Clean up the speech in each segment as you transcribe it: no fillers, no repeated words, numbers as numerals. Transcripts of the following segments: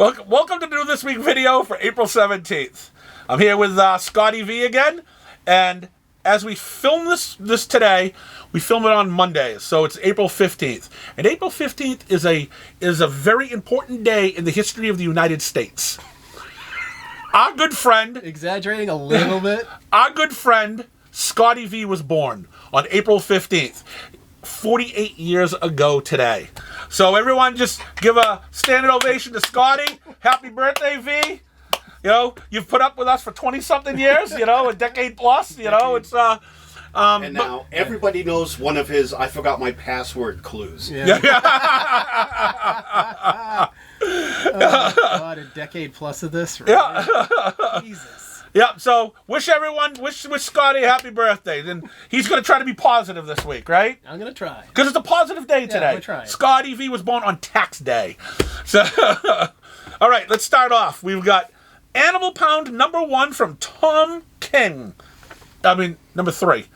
Welcome to Do This Week video for April 17th. I'm here with Scotty V again, and as we film this today, we film it on Monday, so it's April 15th. And April 15th is a very important day in the history of the United States. Our good friend... Exaggerating a little bit? Our good friend, Scotty V, was born on April 15th, 48 years ago today. So everyone just give a standing ovation to Scotty. Happy birthday, V. You know, you've put up with us for 20-something years, you know, a decade plus, you know, it's... and now everybody knows one of his I forgot my password clues. Yeah. Oh, God, a decade plus of this, right? Yeah. Jesus. Yeah, so wish Scotty a happy birthday. And he's going to try to be positive this week, right? I'm going to try. Because it's a positive day today. We're trying. Scotty V was born on tax day. So, all right, let's start off. We've got Animal Pound #1 from Tom King. I mean, #3.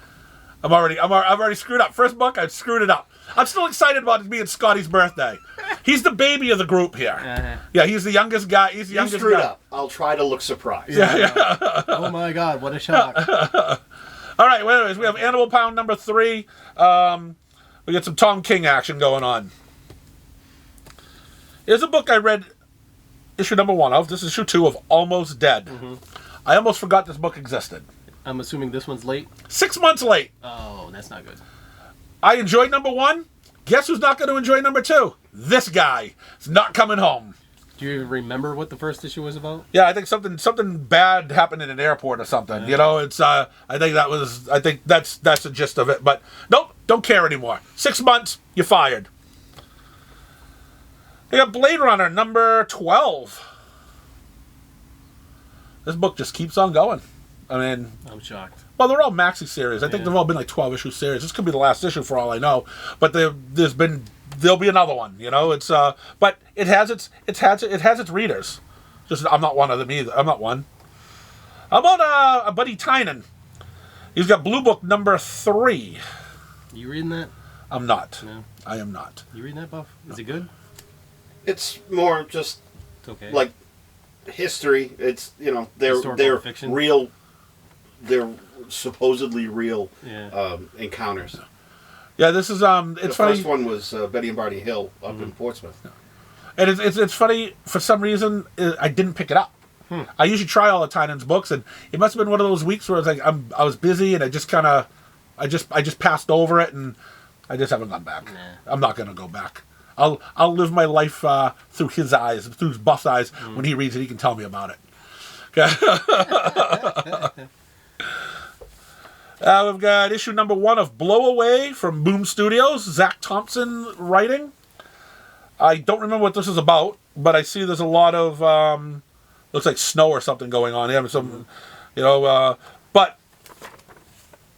I've already screwed up. First book, I screwed it up. I'm still excited about it being Scotty's birthday. He's the baby of the group here. Uh-huh. Yeah, he's the youngest guy. He's the youngest screwed guy. up. I'll try to look surprised. Yeah. Oh my God, what a shock. All right, well, anyways, we have Animal Pound #3. We got some Tom King action going on. Here's a book I read issue #1 of. This is issue 2 of Almost Dead. Mm-hmm. I almost forgot this book existed. I'm assuming this one's late? 6 months late. Oh, that's not good. I enjoyed #1. Guess who's not going to enjoy #2? This guy is not coming home. Do you even remember what the first issue was about? Yeah, I think something bad happened in an airport or something. Yeah. You know, it's I think that's the gist of it. But nope, don't care anymore. 6 months, you're fired. We got Blade Runner #12. This book just keeps on going. I mean, I'm shocked. well, they're all maxi series. I think Yeah. they've all been like 12-issue series. This could be the last issue for all I know. But there'll be another one. You know, it's but it has its readers. Just I'm not one of them either. I'm not one. How about Buddy Tynan? He's got Blue Book #3. You reading that? I'm not. No. I am not. You reading that, Buff? Is it good? It's more just It's okay. like history. It's they're Historical fiction. real. They're supposedly real Yeah. encounters. Yeah, this is The it's funny. first one was Betty and Barney Hill up in Portsmouth. And it's funny, for some reason, I didn't pick it up. I usually try all the Tynan's books, and it must have been one of those weeks where it's like I was busy, and I just passed over it, and I just haven't gone back. Nah. I'm not going to go back. I'll live my life through his eyes, through his Buff's eyes. When he reads it, he can tell me about it. Okay. We've got issue #1 of Blow Away from Boom Studios, Zach Thompson writing. I don't remember what this is about, but I see there's a lot of looks like snow or something going on here. Some, but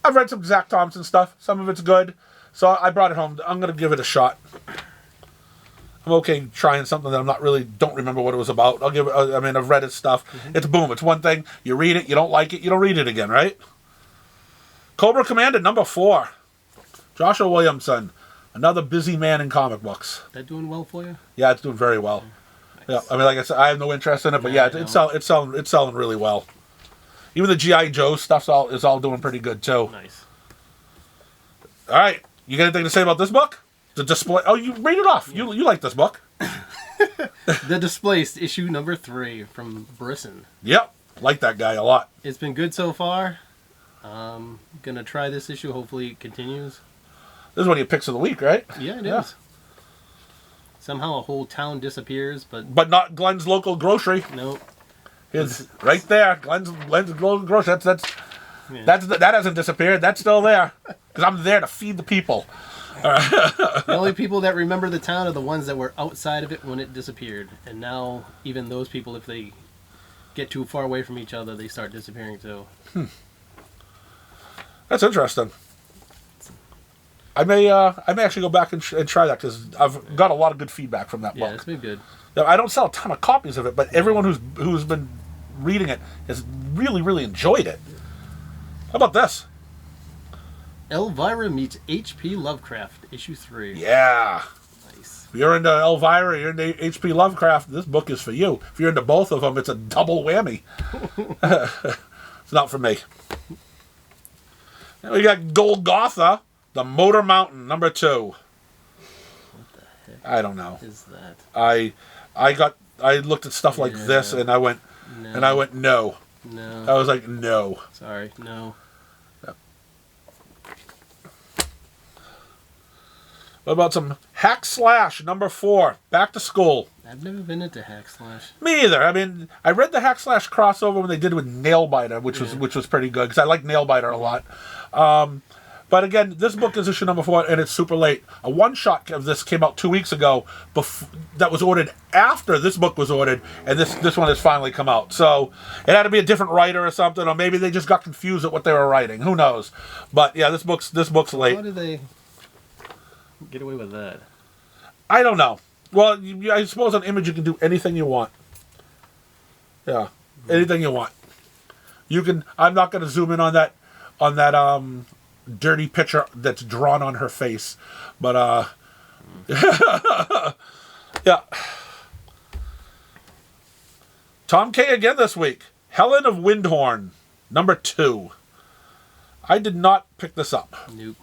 I've read some Zach Thompson stuff. Some of it's good, so I brought it home. I'm gonna give it a shot. I'm okay trying something that don't remember what it was about. I'll give it. I mean, I've read his stuff. It's Boom. It's one thing. You read it, you don't like it, you don't read it again, right? Cobra Commander #4. Joshua Williamson, another busy man in comic books. That doing well for you? Yeah, it's doing very well. Nice. Yeah, I mean, like I said, I have no interest in it, but yeah, it's selling really well. Even the G.I. Joe stuff is all doing pretty good too. Nice. All right, you got anything to say about this book? The display. Oh, you read it off. Yeah. You like this book? The Displaced, issue #3 from Brisson. Yep, like that guy a lot. It's been good so far. Gonna try this issue. Hopefully it continues. This is one of your picks of the week, right? Yeah, it Yeah. is. Somehow a whole town disappears, but But not Glenn's local grocery. no. It's right there. Glenn's local grocery. Yeah. That hasn't disappeared. That's still there. Because I'm there to feed the people. The only people that remember the town are the ones that were outside of it when it disappeared. And now even those people, if they get too far away from each other, they start disappearing too. That's interesting. I may actually go back and try that because I've got a lot of good feedback from that Yeah, book. it's been good. Now, I don't sell a ton of copies of it, but everyone who's been reading it has really, really enjoyed it. How about this? Elvira meets H.P. Lovecraft, issue 3. Yeah. Nice. If you're into Elvira, you're into H.P. Lovecraft, this book is for you. If you're into both of them, it's a double whammy. It's not for me. And we got Golgotha, The Motor Mountain, number 2. What the heck I don't know. is that? I looked at stuff like this and I went no. No. I was like no. Sorry, no. What about some Hack Slash number 4, Back to School? I've never been into Hack Slash. Me either. I mean, I read the Hack Slash crossover when they did it with Nailbiter, which was pretty good because I like Nailbiter a lot. But again, this book is issue number 4, and it's super late. A one-shot of this came out 2 weeks ago. That was ordered after this book was ordered, and this one has finally come out. So it had to be a different writer or something, or maybe they just got confused at what they were writing. Who knows? But yeah, this book's late. How did they get away with that? I don't know. Well, I suppose on Image you can do anything you want. Yeah, anything you want. You can. I'm not going to zoom in on that dirty picture that's drawn on her face, but yeah. Tom K again this week. Helen of Windhorn, number 2. I did not pick this up. Nope.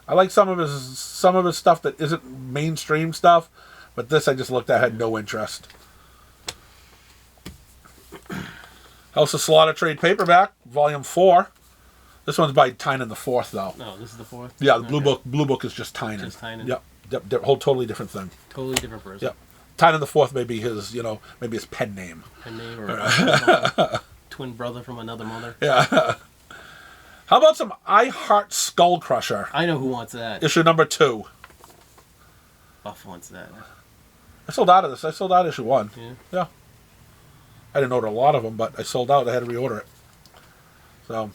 I like some of his stuff that isn't mainstream stuff, but this I just looked at, had no interest. House of Slaughter trade paperback, volume 4. This one's by Tynan the Fourth, though. No, this is the 4th. Yeah, the Blue Book is just Tynan. Just Tynan. Yep, whole totally different thing. Totally different person. Yep, Tynan the Fourth may be his, maybe his pen name. Pen name or twin brother from another mother. Yeah. How about some I Heart Skull Crusher? I know who wants that. Issue number 2. Buff wants that. I sold out of this. I sold out issue 1. Yeah. I didn't order a lot of them, but I sold out. I had to reorder it. So,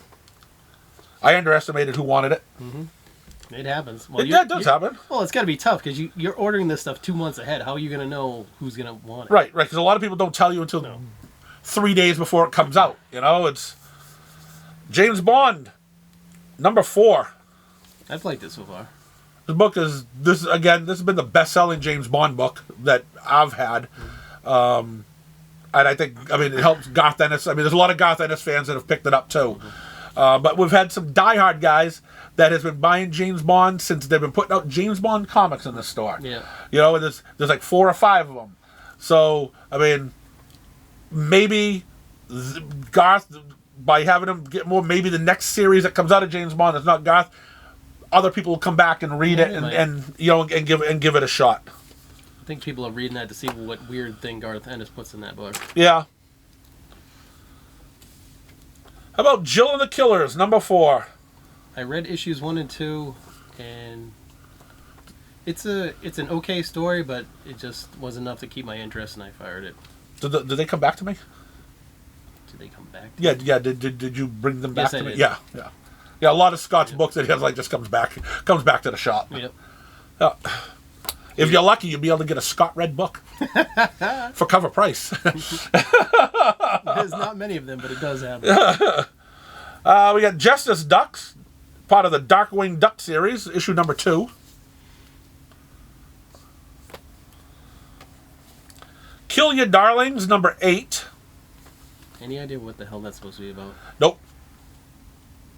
I underestimated who wanted it. Mm-hmm. It happens. Well, It does happen. Well, it's got to be tough because you're ordering this stuff 2 months ahead. How are you going to know who's going to want it? Right. Because a lot of people don't tell you until 3 days before it comes out. It's James Bond, number 4. I've liked it so far. The book this has been the best-selling James Bond book that I've had. And I think, it helps Garth Ennis. There's a lot of Garth Ennis fans that have picked it up, too. But we've had some diehard guys that has been buying James Bond since they've been putting out James Bond comics in the store. Yeah. And there's like 4 or 5 of them. So, maybe Garth, by having him get more, maybe the next series that comes out of James Bond that's not Garth, other people will come back and read it and give it a shot. I think people are reading that to see what weird thing Garth Ennis puts in that book. Yeah. How about Jill and the Killers, number 4? I read issues 1 and 2, and it's an okay story, but it just was enough to keep my interest, and I fired it. Did they come back to me? Did they come back? Yeah. Did you bring them back Yes, to I me? did. Yeah. Yeah, a lot of Scott's books that he has just comes back to the shop. Yep. Yeah. If you're lucky, you'll be able to get a Scott Red book for cover price. There's not many of them, but it does happen. We got Justice Ducks, part of the Darkwing Duck series, issue number 2. Kill Your Darlings, number 8. Any idea what the hell that's supposed to be about? Nope.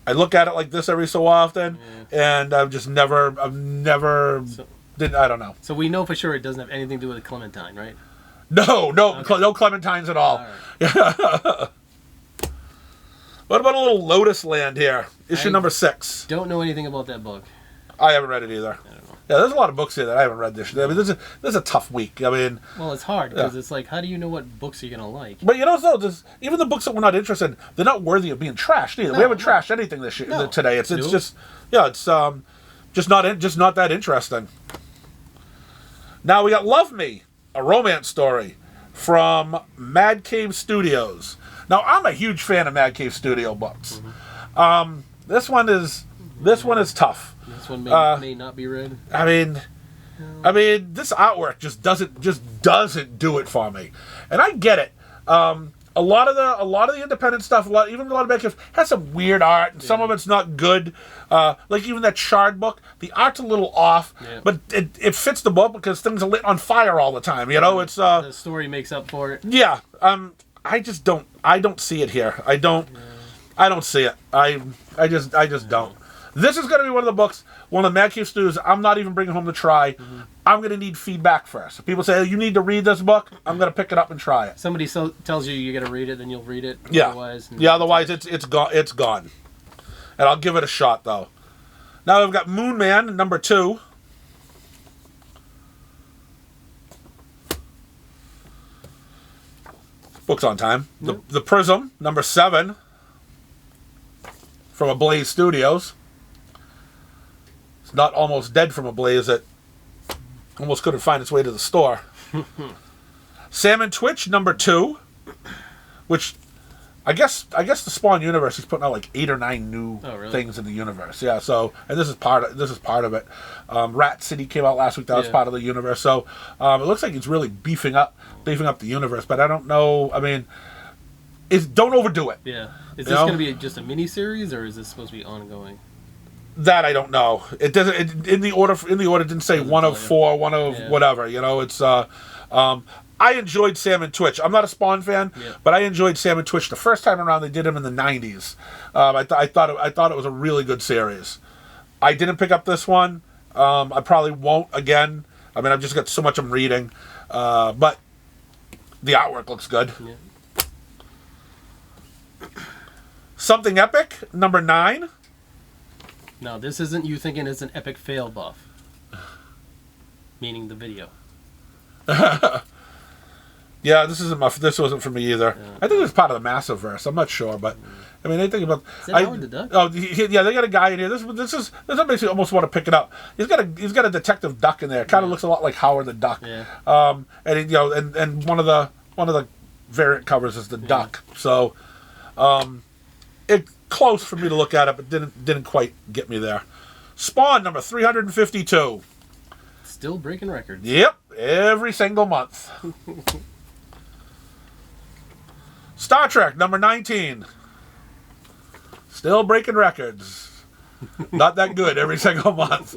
I look at it like this every so often, and I don't know. So we know for sure it doesn't have anything to do with Clementine, right? No Clementines at all. Right. What about a little Lotus Land here? Issue number 6. Don't know anything about that book. I haven't read it either. I don't know. Yeah, there's a lot of books here that I haven't read this year. This is a tough week. Well, it's hard because it's like, how do you know what books you're gonna like? But even the books that we're not interested in, they're not worthy of being trashed either. We haven't trashed anything this year today. It's just not that interesting. Now we got Love Me, a romance story from Mad Cave Studios. Now I'm a huge fan of Mad Cave Studio books. Mm-hmm. This one is tough. This one may not be read. This artwork just doesn't do it for me. And I get it. A a lot of the independent stuff, even a lot of Batcave has some weird art, and some of it's not good. Like even that Shard book, the art's a little off, but it fits the book because things are lit on fire all the time. You know, it's the story makes up for it. Yeah. I just don't. I don't see it here. I don't see it. I just don't. This is going to be one of the books, one of the Mad Cave Studios, I'm not even bringing home to try. I'm going to need feedback first. If people say, you need to read this book, I'm going to pick it up and try it. Somebody tells you got to read it, then you'll read it. Yeah. Otherwise, it's gone. It's gone. And I'll give it a shot, though. Now we've got Moon Man, number 2. Book's on time. The Prism, number 7. From Ablaze Studios. It's not Almost Dead from Ablaze that almost couldn't find its way to the store. Salmon Twitch, number 2. Which, I guess the Spawn universe is putting out like 8 or 9 new things in the universe. Yeah, so, and this is part of it. Rat City came out last week. That was part of the universe. So, it looks like it's really beefing up the universe. But I don't know. I mean, don't overdo it. Yeah. Is this going to be just a mini-series, or is this supposed to be ongoing? That I don't know. It doesn't. In the order, it didn't say one of 4, one of whatever. You know, it's. I enjoyed Salmon Twitch. I'm not a Spawn fan, but I enjoyed Salmon Twitch the first time around. They did him in the '90s. I thought it was a really good series. I didn't pick up this one. I probably won't again. I mean, I've just got so much I'm reading, but the artwork looks good. Yeah. Something Epic, number 9. Now, this isn't you thinking it's an epic fail buff. Meaning the video. Yeah, this wasn't for me either. Yeah. I think it's part of the Massiveverse. I'm not sure, but I mean, I think about. Is that Howard the Duck? Oh, yeah, they got a guy in here. This makes me almost want to pick it up. He's got a detective duck in there. Kind of looks a lot like Howard the Duck. Yeah. And and one of the variant covers is the duck. So, it's close for me to look at it, but didn't quite get me there. Spawn number 352. Still breaking records. Yep, every single month. Star Trek number 19. Still breaking records. Not that good every single month.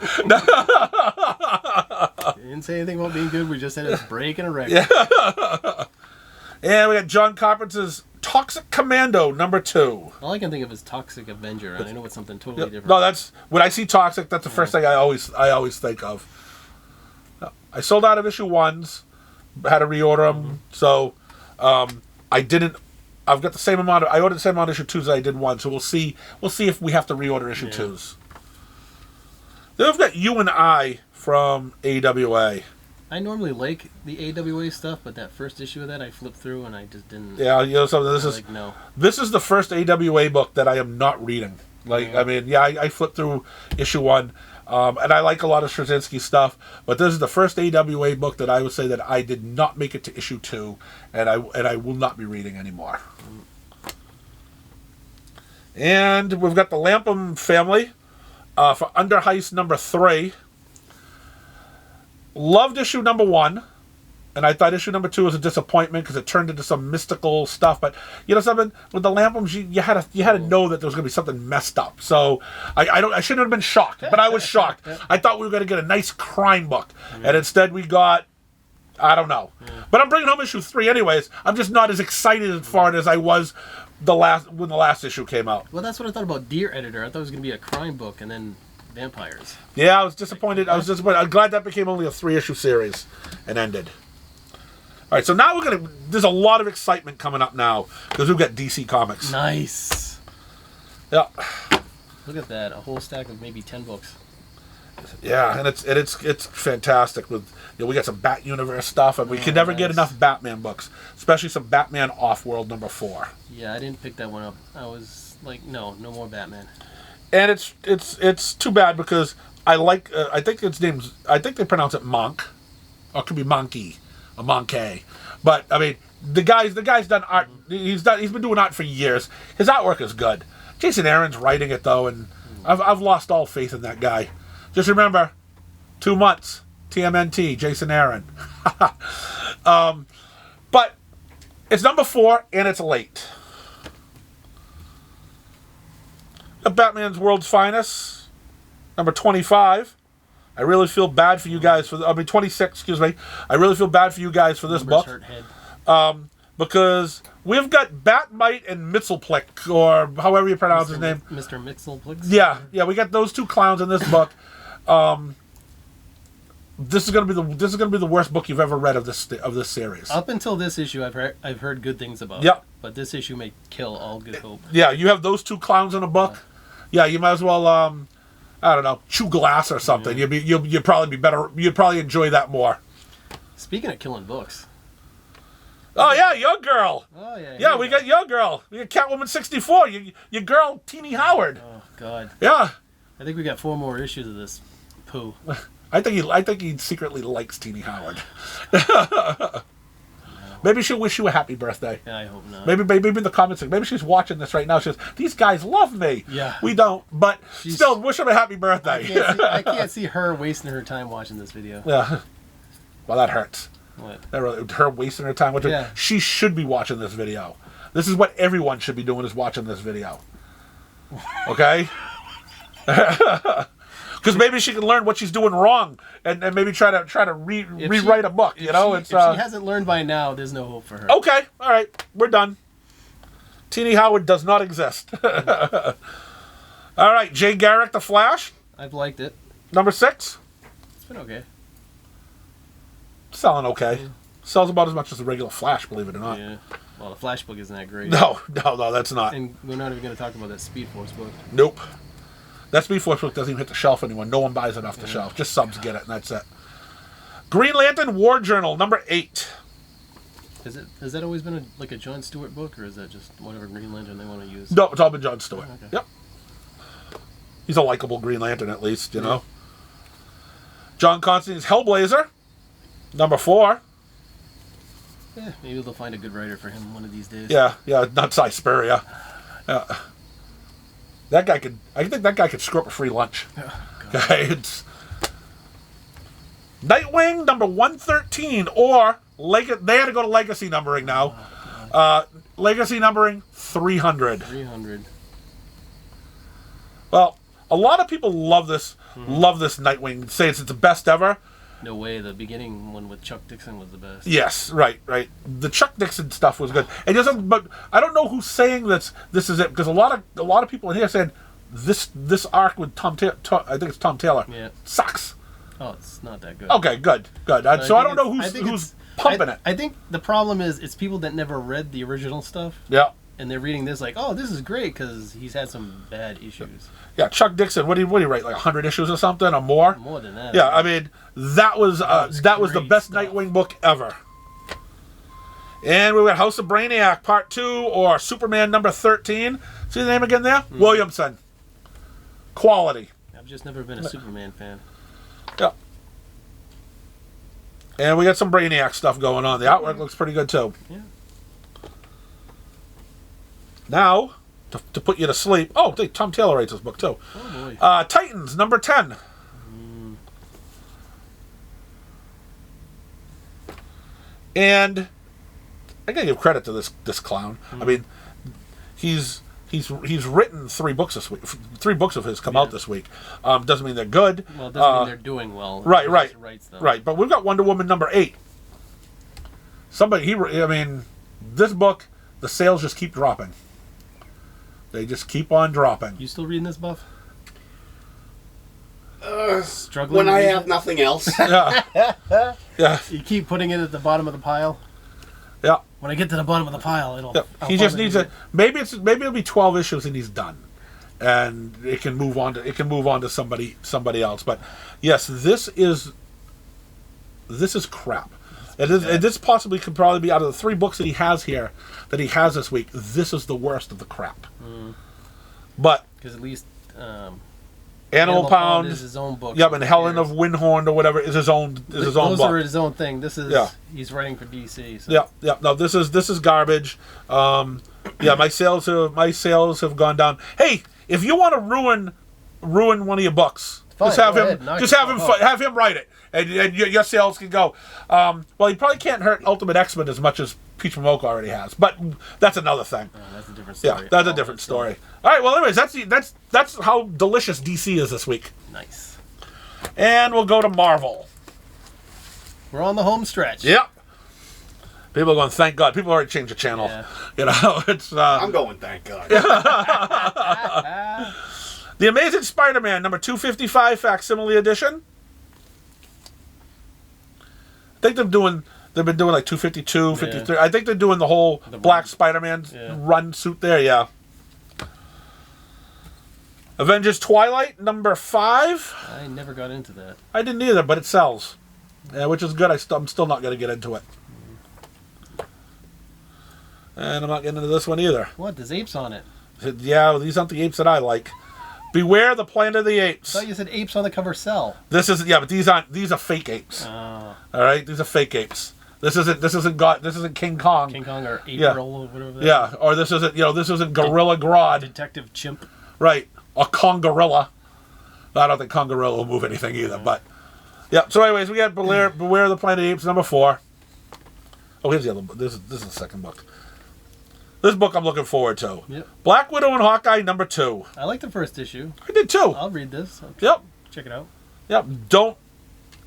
Didn't say anything about being good. We just said it's breaking a record. Yeah. And we got John Carpenter's Toxic Commando number 2. All I can think of is Toxic Avenger, and I know it's something totally different. No, that's when I see Toxic. That's the first thing I always think of. I sold out of issue 1s, had to reorder them. So I didn't. I've got the same amount. I ordered the same amount of issue 2s as I did 1. So we'll see. We'll see if we have to reorder issue 2s. Then we've got You and I from AWA. I normally like the AWA stuff, but that first issue of that I flipped through and I just didn't. Yeah, you know something. This is the first AWA book that I am not reading. I mean, I flipped through issue 1, and I like a lot of Straczynski stuff, but this is the first AWA book that I would say that I did not make it to issue 2, and I will not be reading anymore. And we've got the Lapham family for Under Heist number 3. Loved issue number 1, and I thought issue number 2 was a disappointment because it turned into some mystical stuff. But you know something, with the Laphams, you had to know that there was going to be something messed up. So I shouldn't have been shocked, but I was shocked. I thought we were going to get a nice crime book, and instead we got, I don't know. But I'm bringing home issue 3 anyways. I'm just not as excited for it as I was when the last issue came out. Well, that's what I thought about Dear Editor. I thought it was going to be a crime book, and then vampires. Yeah, I was disappointed. I'm glad that became only a 3-issue series and ended. All right, so now there's a lot of excitement coming up now because we've got DC Comics. Nice. Yeah. Look at that, a whole stack of maybe 10 books. Yeah, and it's fantastic. With we got some Bat Universe stuff, and we can never get enough Batman books, especially some Batman Offworld number 4. Yeah, I didn't pick that one up. I was like, no more Batman. And it's too bad because I think they pronounce it Monk, or it could be Monkey, or Monkey. But I mean, the guy's done art. He's been doing art for years. His artwork is good. Jason Aaron's writing it though, and I've lost all faith in that guy. Just remember, 2 months, TMNT, Jason Aaron. But It's number 4, and it's late. Batman's World's Finest, number 25. I really feel bad for you guys 26, excuse me. I really feel bad for you guys for this book. Hurt head. Because we've got Batmite and Mxyzptlk, or however you pronounce his name. Mr. Mxyzptlk? Yeah, we got those two clowns in this book. This is gonna be the worst book you've ever read of this series. Up until this issue, I've heard good things about. Yep. But this issue may kill all good hope. Yeah, you have those two clowns in a book. Yeah, you might as well I don't know, chew glass or something. Yeah. You'd probably be better. You'd probably enjoy that more. Speaking of killing books. Oh yeah, your girl. Oh yeah. Yeah, we got your girl. We got Catwoman 64. Your girl, Teenie Howard. Oh God. Yeah. I think we got 4 more issues of this poo. I think he secretly likes Teenie Howard. Maybe she'll wish you a happy birthday. Yeah, I hope not. Maybe in the comments, maybe she's watching this right now. She says, "These guys love me." Yeah. We don't, but still, wish them a happy birthday. I can't see her wasting her time watching this video. Yeah. Well, that hurts. What? Her wasting her time with Yeah. She should be watching this video. This is what everyone should be doing, is watching this video. Okay? Because maybe she can learn what she's doing wrong and maybe try to rewrite a book. You know, if she hasn't learned by now, there's no hope for her. Okay, all right, we're done. Teenie Howard does not exist. All right, Jay Garrick, The Flash, I've liked it. number 6. It's been okay. Selling okay. Sells about as much as the regular Flash, believe it or not. Yeah. Well, the Flash book isn't that great. No, that's not. And we're not even going to talk about that Speed Force book. Nope. That Speed Force book doesn't even hit the shelf anymore. No one buys it off the shelf. Just subs get it, and that's it. Green Lantern War Journal, number 8. Has that always been a John Stewart book, or is that just whatever Green Lantern they want to use? No, it's all been John Stewart. Okay. Yep. He's a likable Green Lantern, at least, you know. John Constantine's Hellblazer, number 4. Yeah, maybe they'll find a good writer for him one of these days. Yeah, not Siberia. Yeah. I think that guy could screw up a free lunch. Okay, it's Nightwing, number 113, or they had to go to legacy numbering now. Legacy numbering 300. 300. Well, a lot of people love this Nightwing. Say it's the best ever. No way. The beginning one with Chuck Dixon was the best. Yes, right. The Chuck Dixon stuff was good. It doesn't, but I don't know who's saying this is it, because a lot of people in here said this arc with Tom Taylor, I think it's Tom Taylor. Yeah. Sucks. Oh, it's not that good. Okay, good. So I don't know who's pumping it. I think the problem is it's people that never read the original stuff. Yeah. And they're reading this like, oh, this is great because he's had some bad issues. Yeah, Chuck Dixon. What did he write? Like 100 issues or something, or more? More than that. Yeah, I mean that was the best stuff. Nightwing book ever. And we got House of Brainiac Part 2, or Superman number 13. See the name again there? Williamson. Quality. I've just never been a Superman fan. Yeah. And we got some Brainiac stuff going on. The artwork looks pretty good too. Yeah. Now, to put you to sleep. Oh, Tom Taylor writes this book too. Oh boy. Titans number 10. And I gotta give credit to this clown. I mean, he's written 3 books this week. 3 books of his come out this week. Doesn't mean they're good. Well, it doesn't mean they're doing well. Right. He just writes them. Right. But we've got Wonder Woman number 8. This book, the sales just keep dropping. They just keep on dropping. You still reading this, Buff? Struggling. When to I read have it? nothing else. Yeah. Yeah. You keep putting it at the bottom of the pile. Yeah. When I get to the bottom of the pile, it'll. Yeah. I'll He just find needs it. it. Maybe it'll be 12 issues and he's done, and it can move on to somebody else. But yes, this is crap. And this possibly could probably be, out of the 3 books that he has here, that he has this week, this is the worst of the crap. But Because at least Animal Pound is his own book. Yep, and Helen of Windhorn or whatever is his own Those book. are his own thing. This is Yeah. he's writing for DC. So. Yeah. No, this is garbage. My sales have gone down. Hey, if you want to ruin one of your books, Fine, Just have go him. ahead, knock Just have him. yourself out. Have him write it, and your sales can go. Well, he probably can't hurt Ultimate X-Men as much as Peach Momoko already has, but that's another thing. Oh, that's a different story. Yeah, that's a Oh, different that's story. All right. Well, anyways, that's how delicious DC is this week, Nice. and we'll go to Marvel. We're on the home stretch. Yep. People are going, thank God. People already changed the channel. Yeah. You know, it's I'm going, thank God. The Amazing Spider-Man number 255 facsimile edition. I think they've been doing like 252, 53. I think they're doing the whole The Black run. Spider-Man Yeah. run suit there, yeah. Avengers Twilight number 5. I never got into that. I didn't either, but it sells. Yeah, which is good. I'm still not going to get into it. And I'm not getting into this one either. What? There's apes on it. Yeah, these aren't the apes that I like. Beware the Planet of the I Apes. thought you said apes on the cover sell. This is but these are fake apes. Oh, All right, these are fake apes. This isn't King Kong. King Kong or April Yeah. or whatever. That Yeah, or this isn't Gorilla Grodd. Detective Chimp. Right. Or Kong Gorilla. I don't think Kong Gorilla will move anything either, but yeah. So anyways, we got Beware the Planet of the Apes number 4. Oh, here's the other book. This is the second book. This book I'm looking forward to. Yep. Black Widow and Hawkeye number 2. I like the first issue. I did too. I'll read this. I'll Yep. check it out. Yep.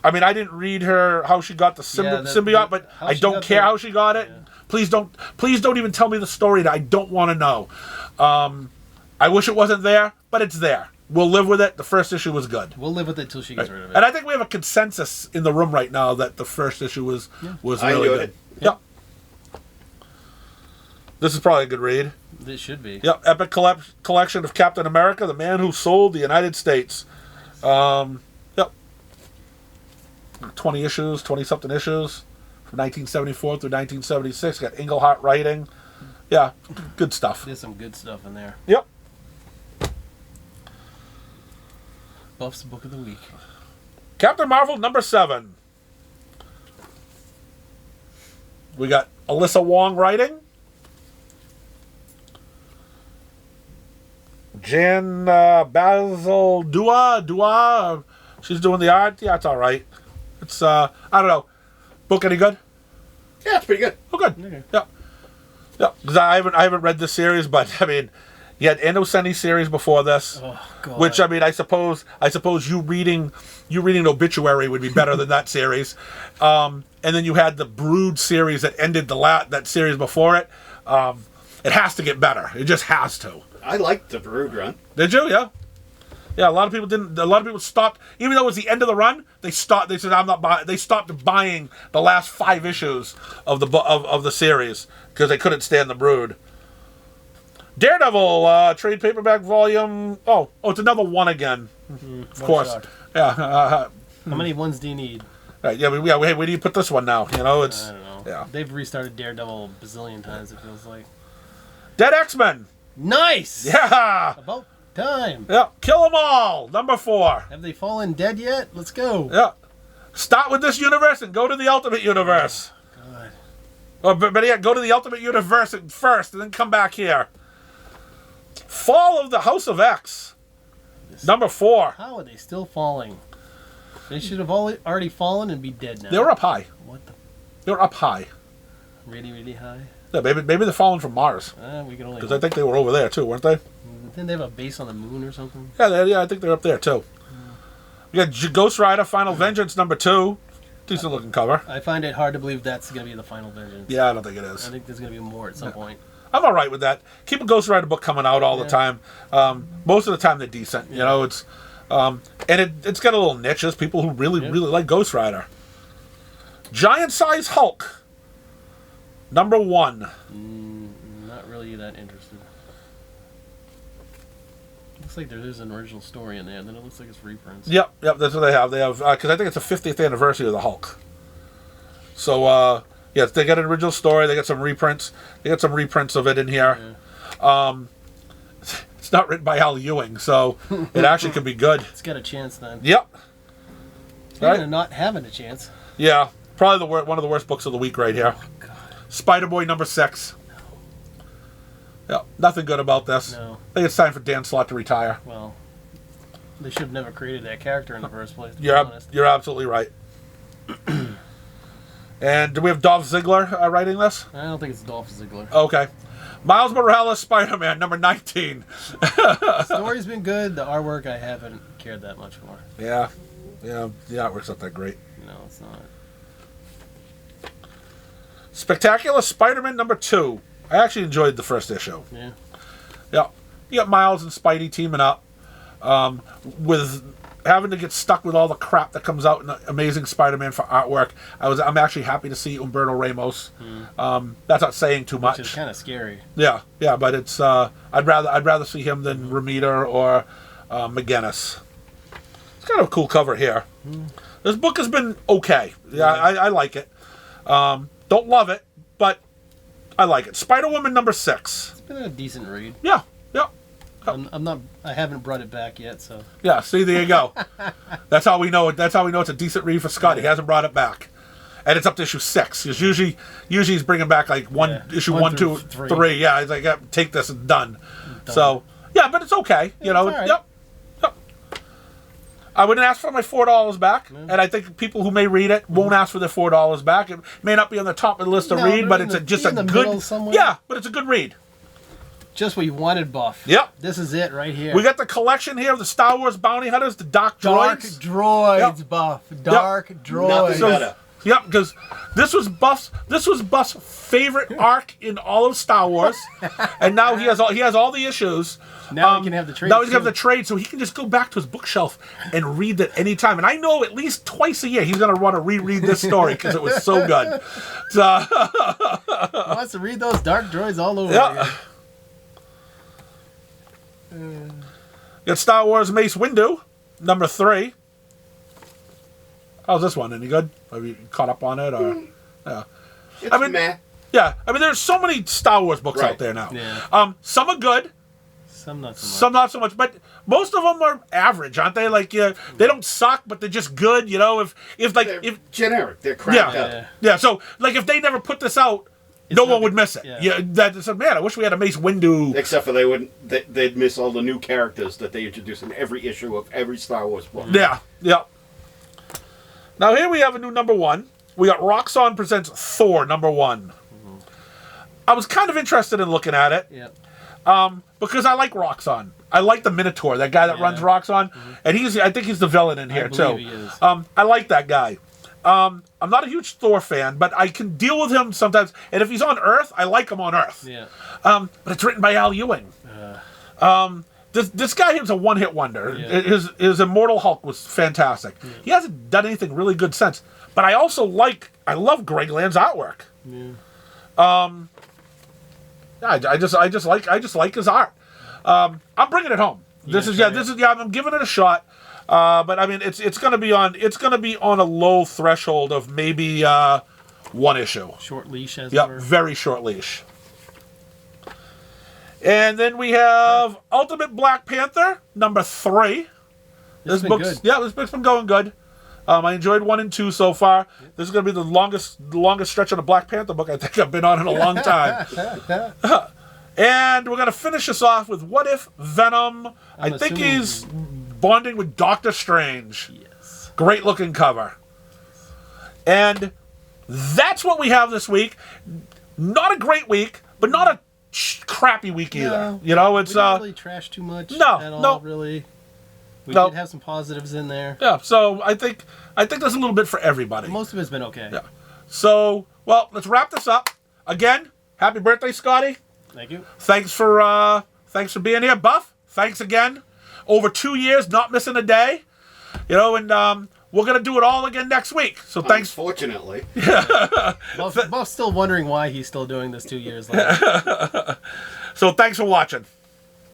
I didn't read her how she got the symbiote, but how I she don't got care the- how she got it. Yeah. Please don't even tell me the story that I don't want to know. I wish it wasn't there, but it's there. We'll live with it. The first issue was good. We'll live with it till she gets rid of it. And I think we have a consensus in the room right now that the first issue was I really enjoyed good. it. Yep. This is probably a good read. This should be. Yep. Epic collection of Captain America, the man who sold the United States. Yep. 20 issues, 20-something issues from 1974 through 1976. Got Englehart writing. Yeah, good stuff. There's some good stuff in there. Yep. Buff's Book of the Week. Captain Marvel number 7. We got Alyssa Wong writing. Jan Basil Dua. She's doing the art. Yeah, it's all right. It's I don't know. Book any good? Yeah, it's pretty good. Oh, good. Okay. Yeah, yeah. 'Cause I haven't read this series, but I mean, you had Endo Seni series before this, Oh God. which I mean, I suppose you reading an obituary would be better than that series. And then you had the Brood series that ended that series before it. It has to get better. It just has to. I liked the Brood run. Did you? Yeah. Yeah, a lot of people didn't. A lot of people stopped, even though it was the end of the run. They stopped. They said, "I'm not buying." They stopped buying the last 5 issues of the series because they couldn't stand the Brood. Daredevil trade paperback volume. Oh, it's another one again. Of course. shot. Yeah. How many ones do you need? Right, yeah. Where do you put this one now? You know, it's I don't know. yeah. They've restarted Daredevil a bazillion times, it feels like. Dead X-Men. Nice! Yeah. About time. Yeah. Kill 'em all. Number 4. Have they fallen dead yet? Let's go. Yeah. Start with this universe and go to the Ultimate Universe. God. Or better yet, go to the Ultimate Universe first and then come back here. Fall of the House of X. Number 4. How are they still falling? They should have already fallen and be dead now. They were up high. What the? They were up high. Really, really high? Yeah, maybe they're falling from Mars. We can only. Because I think they were over there too, weren't they? Didn't they have a base on the moon or something? Yeah, I think they're up there too. We got Ghost Rider Final Vengeance number 2. Decent looking cover. I find it hard to believe that's going to be the final vengeance. Yeah, I don't think it I is. think there's going to be more at some point. I'm all right with that. Keep a Ghost Rider book coming out all the time. Most of the time they're decent. You know, it's and it's got a little niches. People who really like Ghost Rider. Giant Size Hulk. Number 1. Not really that interested. Looks like there is an original story in there, and then it looks like it's reprints. Yep, that's what they have. They have because I think it's the 50th anniversary of the Hulk. So yes, they got an original story. They got some reprints. They got some reprints of it in here. It's not written by Al Ewing, so it actually could be good. It's got a chance then. Yep. Speaking Right. of not having a chance. Yeah, probably one of the worst books of the week right here. Oh, God. Spider-Boy number 6. Yeah, nothing good about this. No. I think it's time for Dan Slott to retire. Well, They should have never created that character in the first place. To be You're honest. you're absolutely right. And do we have Dolph Ziggler writing this? I don't think it's Dolph Ziggler. Okay. Miles Morales, Spider-Man, number 19. The story's been good. The artwork I haven't cared that much for. Yeah. Yeah, the artwork's not that great. No, it's not. Spectacular Spider-Man number 2. I actually enjoyed the first issue. Yeah. Yeah. You got Miles and Spidey teaming up. With having to get stuck with all the crap that comes out in Amazing Spider-Man for artwork. I'm actually happy to see Humberto Ramos. That's not saying too much. Which is kind of scary. Yeah, but it's I'd rather see him than Romita or McGinnis. It's kind of a cool cover here. This book has been okay. Yeah, I like it. Don't love it, but I like it. Spider-Woman number 6. It's been a decent read. Yeah. I haven't brought it back yet, so. Yeah, see, there you go. That's how we know it. That's how we know it's a decent read for Scott. He hasn't brought it back, and it's up to issue 6. Because usually he's bringing back like issue 1, 2, 3. Yeah, he's like, take this and done. So yeah, but it's okay. You know, it's all right. Yep. I wouldn't ask for my $4 back, and I think people who may read it won't ask for their $4 back. It may not be on the top of the list to No, read, but in it's the- just in a the good. middle somewhere. Yeah, but it's a good read. Just what you wanted, Buff. Yep. This is it right here. We got the collection here of the Star Wars bounty hunters, the Dark Dark Droids. droids, Yep. Buff. Dark droids. Nothing better. Yep, because this was Buff's favorite arc in all of Star Wars, and now he has all the issues. Now he can have the trade. Now he's got the trade, so he can just go back to his bookshelf and read it anytime. And I know at least twice a year he's going to want to reread this story because it was so good. So, He wants to read those dark droids all over yeah. again. Got Star Wars Mace Windu, number 3. How's this one? Any good? Have you caught up on it? Or yeah. It's meh. Yeah, I mean, there's so many Star Wars books Right. out there now. Yeah. Some are good, Some not so much. some not so much, but most of them are average, aren't they? Like, they don't suck, but they're just good. You know, They're generic. They're cracked up. yeah. So, like, if they never put this out, no one would miss it. Yeah. Yeah, that's man. I wish we had a Mace Windu. Except for they'd miss all the new characters that they introduce in every issue of every Star Wars book. Yeah. Now here we have a new number 1. We got Roxxon presents Thor number 1. I was kind of interested in looking at it. Yeah. Because I like Roxxon. I like the Minotaur, that guy that runs Roxxon, and I think he's the villain in here too. believe he is. I like that guy. I'm not a huge Thor fan, but I can deal with him sometimes. And if he's on Earth, I like him on Earth. Yeah. But it's written by Al Ewing. This guy is a one-hit wonder. Yeah. His Immortal Hulk was fantastic. Yeah. He hasn't done anything really good since. But I love Greg Land's artwork. Yeah. I just like his art. I'm bringing it home. I'm giving it a shot. But I mean, it's gonna be on a low threshold of maybe 1 issue. Short leash, as it Yep, were. very short leash. And then we have Ultimate Black Panther number 3. It's been good. This book's been going good. I enjoyed 1 and 2 so far. This is going to be the longest stretch of the Black Panther book I think I've been on in a long time. And we're going to finish this off with What If Venom. I think assuming- he's bonding with Doctor Strange. Yes. Great looking cover. And that's what we have this week. Not a great week, but not a crappy week either. No. You know, it's We didn't really trash too much no, at all, no. really. We No. did have some positives in there. yeah. So I think there's a little bit for everybody. Most of it's been okay. Yeah. So let's wrap this up. Again, happy birthday, Scotty. Thank you. Thanks for being here, Buff. Thanks again. Over 2 years, not missing a day. You know, and we're gonna do it all again next week. So thanks. Unfortunately. Buff's still wondering why he's still doing this 2 years later. So thanks for watching.